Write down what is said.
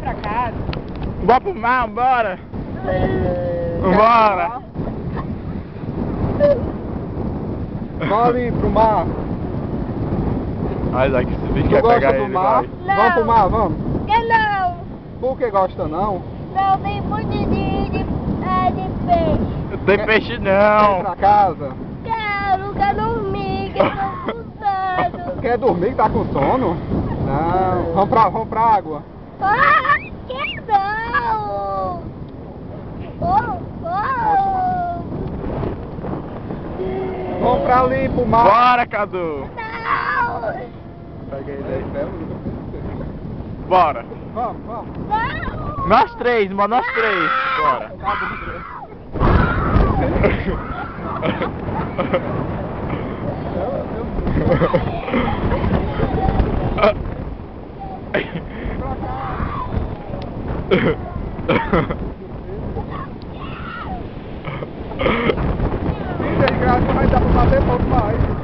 pra casa. Bora pro mar, bora! Bora! Vamos ali pro mar. Mas aqui esse bicho Tu quer gosta pegar do ele, mar? vai. Não. Vamos pro mar, vamos? Eu não. Por que gosta não? Não, tem muito de peixe. Tem peixe Vem não! pra casa. Quero dormir, que eu tô cansado. Quer dormir que tá com sono? Não. Vamos pra água. Ah, que não! Oh. Vamos pra ali pro mar. Bora, Cadu! Não! Pega ele aí, pega. Bora! Vamos. Não! Nós três, mano, nós três! Bora! Fica de graça, mas dá pra fazer pouco mais.